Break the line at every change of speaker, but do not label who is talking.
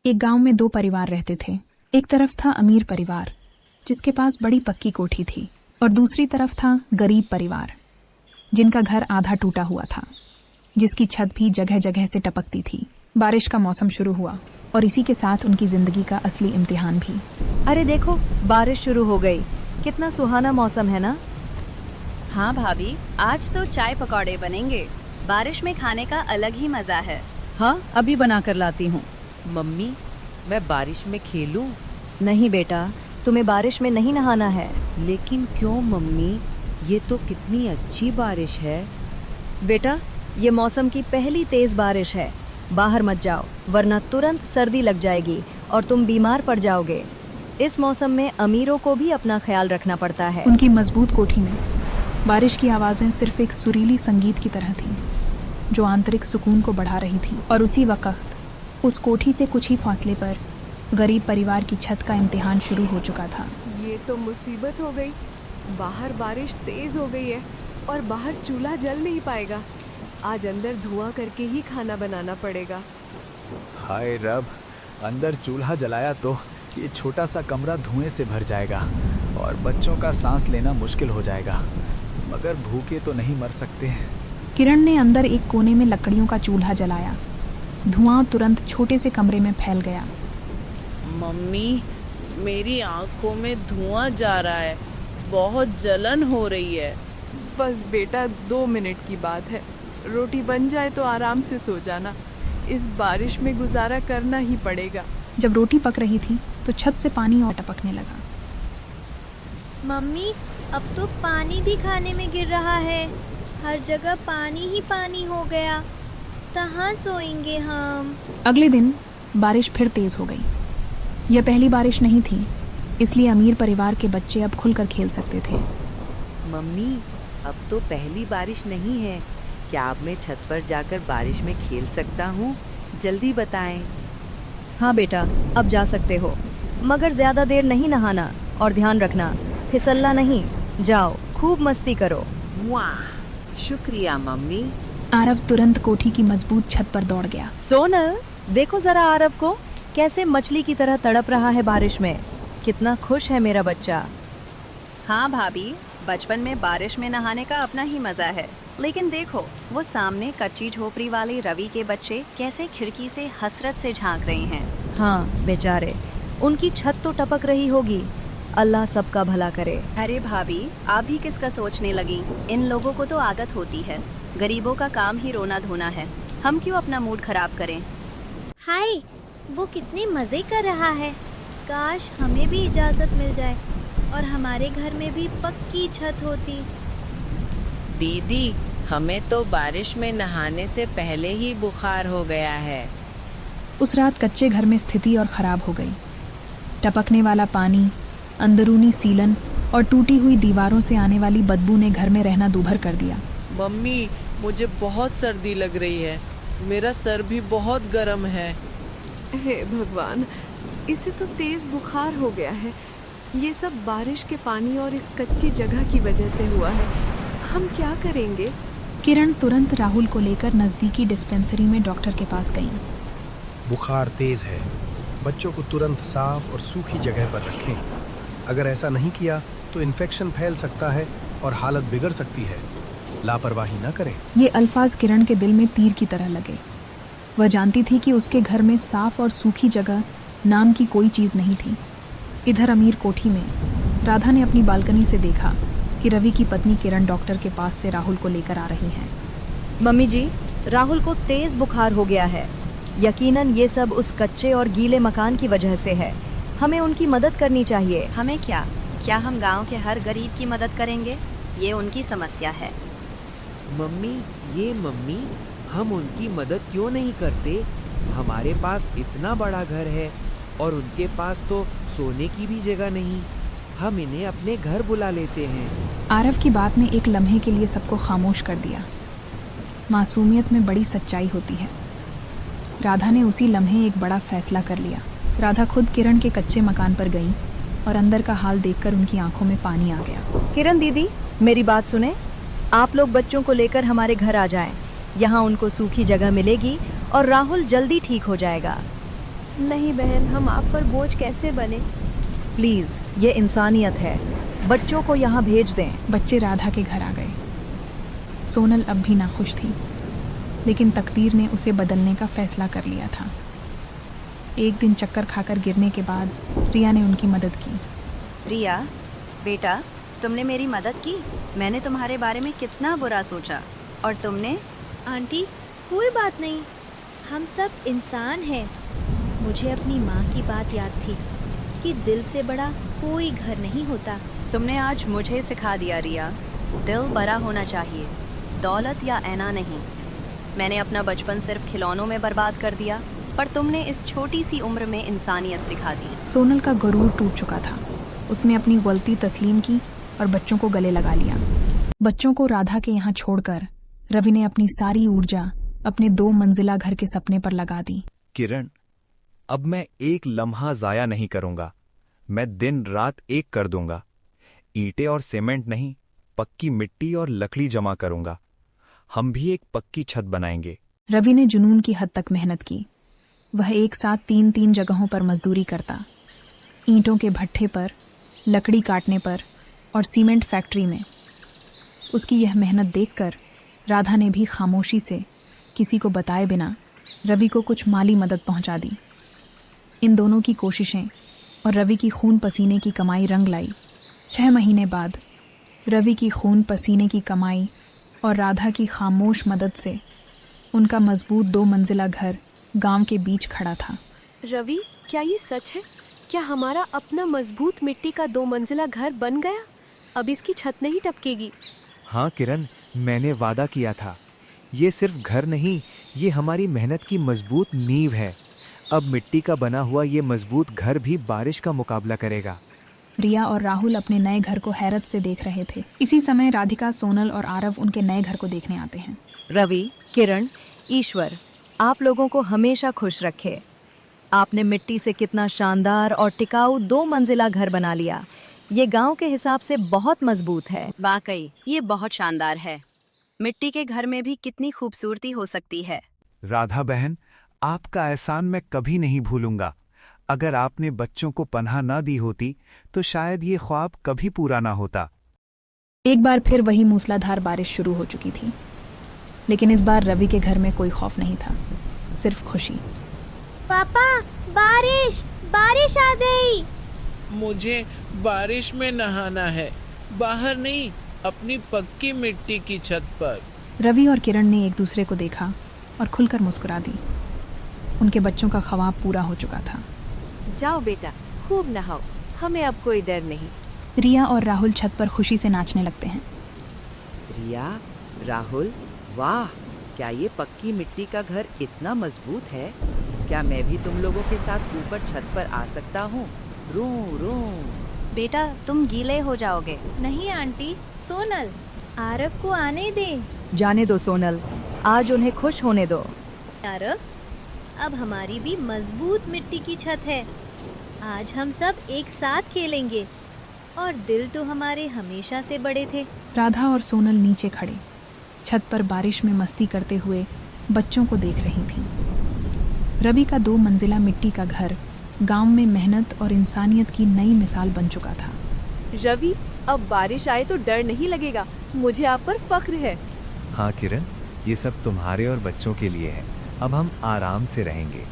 एक गांव में दो परिवार रहते थे। एक तरफ था अमीर परिवार जिसके पास बड़ी पक्की कोठी थी, और दूसरी तरफ था गरीब परिवार जिनका घर आधा टूटा हुआ था, जिसकी छत भी जगह जगह से टपकती थी। बारिश का मौसम शुरू हुआ और इसी के साथ उनकी जिंदगी का असली इम्तिहान भी।
अरे देखो, बारिश शुरू हो गई। कितना सुहाना मौसम है ना।
हाँ भाभी, आज तो चाय पकौड़े बनेंगे। बारिश में खाने का अलग ही मजा है।
हाँ, अभी बना कर लाती हूँ।
मम्मी, मैं बारिश में खेलूं?
नहीं बेटा, तुम्हें बारिश में नहीं नहाना है।
लेकिन क्यों मम्मी, ये तो कितनी अच्छी बारिश है।
बेटा, ये मौसम की पहली तेज बारिश है। बाहर मत जाओ, वरना तुरंत सर्दी लग जाएगी और तुम बीमार पड़ जाओगे। इस मौसम में अमीरों को भी अपना ख्याल रखना पड़ता है।
उनकी मजबूत कोठी में बारिश की आवाजें सिर्फ एक सुरीली संगीत की तरह थीं, जो आंतरिक सुकून को बढ़ा रही थी। और उसी वक्त उस कोठी से कुछ ही फासले पर गरीब परिवार की छत का इम्तिहान शुरू हो चुका था।
ये तो मुसीबत हो गई। बाहर बारिश तेज हो गई है और बाहर चूल्हा जल नहीं पाएगा। आज अंदर धुआं करके ही खाना बनाना पड़ेगा।
हाय रब, अंदर चूल्हा जलाया तो ये छोटा सा कमरा धुएं से भर जाएगा और बच्चों का सांस लेना मुश्किल हो जाएगा। मगर भूखे तो नहीं मर सकते।
किरण ने अंदर एक कोने में लकड़ियों का चूल्हा जलाया। धुआं तुरंत छोटे से कमरे में फैल गया।
मम्मी, मेरी आंखों में धुआं जा रहा है, बहुत जलन हो रही है।
बस बेटा, 2 मिनट की बात है। रोटी बन जाए तो आराम से सो जाना। इस बारिश में गुजारा करना ही पड़ेगा।
जब रोटी पक रही थी तो छत से पानी और टपकने लगा।
मम्मी, अब तो पानी भी खाने में गिर रहा है। हर जगह पानी ही पानी हो गया। कहाँ सोएंगे हम?
अगले दिन बारिश फिर तेज हो गई। यह पहली बारिश नहीं थी, इसलिए अमीर परिवार के बच्चे अब खुलकर खेल सकते थे।
मम्मी, अब तो पहली बारिश नहीं है। क्या अब मैं छत पर जाकर बारिश में खेल सकता हूँ? जल्दी बताएं।
हाँ बेटा, अब जा सकते हो, मगर ज्यादा देर नहीं नहाना। और ध्यान रखना, फिसलना नहीं। जाओ, खूब मस्ती करो।
वाह, शुक्रिया मम्मी।
आरव तुरंत कोठी की मजबूत छत पर दौड़ गया।
सोनल, देखो जरा आरव को, कैसे मछली की तरह तड़प रहा है बारिश में। कितना खुश है मेरा बच्चा।
हाँ भाभी, बचपन में बारिश में नहाने का अपना ही मजा है। लेकिन देखो, वो सामने कच्ची झोपड़ी वाले रवि के बच्चे कैसे खिड़की से हसरत से झांक रहे हैं।
हाँ बेचारे, उनकी छत तो टपक रही होगी। अल्लाह सबका भला करे।
अरे भाभी, आप भी किसका सोचने लगी? इन लोगों को तो आदत होती है। गरीबों का काम ही रोना धोना है। हम क्यों अपना मूड खराब करें?
हाय, वो कितने मजे कर रहा है। काश हमें भी इजाजत मिल जाए और हमारे घर में भी पक्की छत होती।
दीदी, हमें तो बारिश में नहाने से पहले ही बुखार हो गया है।
उस रात कच्चे घर में स्थिति और खराब हो गई। टपकने वाला पानी, अंदरूनी सीलन और टूटी हुई दीवारों से आने वाली बदबू ने घर में रहना दूभर कर दिया।
मम्मी, मुझे बहुत सर्दी लग रही है। मेरा सर भी बहुत गर्म है।
हे भगवान, इसे तो तेज बुखार हो गया है। ये सब बारिश के पानी और इस कच्ची जगह की वजह से हुआ है। हम क्या करेंगे?
किरण तुरंत राहुल को लेकर नजदीकी डिस्पेंसरी में डॉक्टर के पास गई।
बुखार तेज है। बच्चों को तुरंत साफ और सूखी जगह पर रखें। अगर ऐसा नहीं किया तो इन्फेक्शन फैल सकता है और हालत बिगड़ सकती है। लापरवाही न करें।
ये अल्फाज किरण के दिल में तीर की तरह लगे। वह जानती थी कि उसके घर में साफ और सूखी जगह नाम की कोई चीज नहीं थी। इधर अमीर कोठी में राधा ने अपनी बालकनी से देखा कि रवि की पत्नी किरण डॉक्टर के पास से राहुल को लेकर आ रही हैं।
मम्मी जी, राहुल को तेज बुखार हो गया है। यकीनन ये सब उस कच्चे और गीले मकान की वजह से है। हमें उनकी मदद करनी चाहिए।
हमें क्या हम गांव के हर गरीब की मदद करेंगे? ये उनकी समस्या है।
मम्मी, हम उनकी मदद क्यों नहीं करते? हमारे पास इतना बड़ा घर है और उनके पास तो सोने की भी जगह नहीं। हम इन्हें अपने घर बुला लेते हैं।
आरव की बात ने एक लम्हे के लिए सबको खामोश कर दिया। मासूमियत में बड़ी सच्चाई होती है। राधा ने उसी लम्हे एक बड़ा फैसला कर लिया। राधा खुद किरण के कच्चे मकान पर गई और अंदर का हाल देखकर उनकी आंखों में पानी आ गया।
किरण दीदी, मेरी बात सुने। आप लोग बच्चों को लेकर हमारे घर आ जाएं। यहाँ उनको सूखी जगह मिलेगी और राहुल जल्दी ठीक हो जाएगा।
नहीं बहन, हम आप पर बोझ कैसे बने।
प्लीज, ये इंसानियत है। बच्चों को यहाँ भेज दें।
बच्चे राधा के घर आ गए। सोनल अब भी नाखुश थी, लेकिन तकदीर ने उसे बदलने का फैसला कर लिया था। एक दिन चक्कर खाकर गिरने के बाद रिया ने उनकी मदद की।
रिया बेटा, तुमने मेरी मदद की। मैंने तुम्हारे बारे में कितना बुरा सोचा, और तुमने।
आंटी कोई बात नहीं, हम सब इंसान हैं। मुझे अपनी माँ की बात याद थी कि दिल से बड़ा कोई घर नहीं होता।
तुमने आज मुझे सिखा दिया रिया, दिल बड़ा होना चाहिए, दौलत या ऐना नहीं। मैंने अपना बचपन सिर्फ खिलौनों में बर्बाद कर दिया, पर तुमने इस छोटी सी उम्र में इंसानियत सिखा दी।
सोनल का गुरूर टूट चुका था। उसने अपनी गलती तस्लीम की और बच्चों को गले लगा लिया। बच्चों को राधा के यहाँ छोड़कर रवि ने अपनी सारी ऊर्जा अपने 2 मंजिला घर के सपने पर लगा दी।
किरण, अब मैं एक लम्हा जाया नहीं करूंगा। मैं दिन रात एक कर दूंगा। ईंटें और सीमेंट नहीं, पक्की मिट्टी और लकड़ी जमा करूंगा। हम भी एक पक्की छत बनाएंगे।
रवि ने जुनून की हद तक मेहनत की। वह एक साथ 3-3 जगहों पर मजदूरी करता, ईंटों के भट्ठे पर, लकड़ी काटने पर और सीमेंट फैक्ट्री में। उसकी यह मेहनत देखकर राधा ने भी खामोशी से, किसी को बताए बिना, रवि को कुछ माली मदद पहुंचा दी। इन दोनों की कोशिशें और रवि की खून पसीने की कमाई रंग लाई। 6 महीने बाद रवि की खून पसीने की कमाई और राधा की खामोश मदद से उनका मजबूत 2 मंजिला घर गांव के बीच खड़ा था।
रवि, क्या ये सच है? क्या हमारा अपना मजबूत मिट्टी का 2 मंजिला घर बन गया? अब इसकी छत नहीं टपकेगी।
हाँ किरण, मैंने वादा किया था। ये सिर्फ घर नहीं, ये हमारी मेहनत की मजबूत नींव है। अब मिट्टी का बना हुआ ये मजबूत घर भी बारिश का मुकाबला करेगा।
रिया और राहुल अपने नए घर को हैरत से देख रहे थे। इसी समय राधिका, सोनल और आरव उनके नए घर को देखने आते हैं।
रवि, किरण, ईश्वर आप लोगों को हमेशा खुश रखे। आपने मिट्टी से कितना शानदार और टिकाऊ 2 मंजिला घर बना लिया। ये गांव के हिसाब से बहुत मजबूत है।
वाकई ये बहुत शानदार है। मिट्टी के घर में भी कितनी खूबसूरती हो सकती है।
राधा बहन, आपका एहसान मैं कभी नहीं भूलूंगा। अगर आपने बच्चों को पनाह न दी होती तो शायद ये ख्वाब कभी पूरा ना होता।
एक बार फिर वही मूसलाधार बारिश शुरू हो चुकी थी, लेकिन इस बार रवि के घर में कोई खौफ नहीं था, सिर्फ खुशी।
पापा, बारिश बारिश आ गई।
मुझे बारिश में नहाना है, बाहर नहीं, अपनी पक्की मिट्टी की छत पर।
रवि और किरण ने एक दूसरे को देखा और खुलकर मुस्कुरा दी। उनके बच्चों का ख्वाब पूरा हो चुका था।
जाओ बेटा, खूब नहाओ, हमें अब कोई डर नहीं।
रिया और राहुल छत पर खुशी से नाचने लगते हैं।
रिया, राहुल, वाह, क्या ये पक्की मिट्टी का घर इतना मजबूत है? क्या मैं भी तुम लोगों के साथ ऊपर छत पर आ सकता हूँ? रू रू।
बेटा, तुम गीले हो जाओगे।
नहीं आंटी, सोनल, आरव को आने दे।
जाने दो सोनल, आज उन्हें खुश होने दो।
आरव, अब हमारी भी मजबूत मिट्टी की छत है। आज हम सब एक साथ खेलेंगे, और दिल तो हमारे हमेशा से बड़े थे।
राधा और सोनल नीचे खड़े छत पर बारिश में मस्ती करते हुए बच्चों को देख रही थीं। रवि का 2 मंजिला मिट्टी का घर गांव में मेहनत और इंसानियत की नई मिसाल बन चुका था।
रवि, अब बारिश आए तो डर नहीं लगेगा। मुझे आप पर फख्र है।
हाँ किरण, ये सब तुम्हारे और बच्चों के लिए है। अब हम आराम से रहेंगे।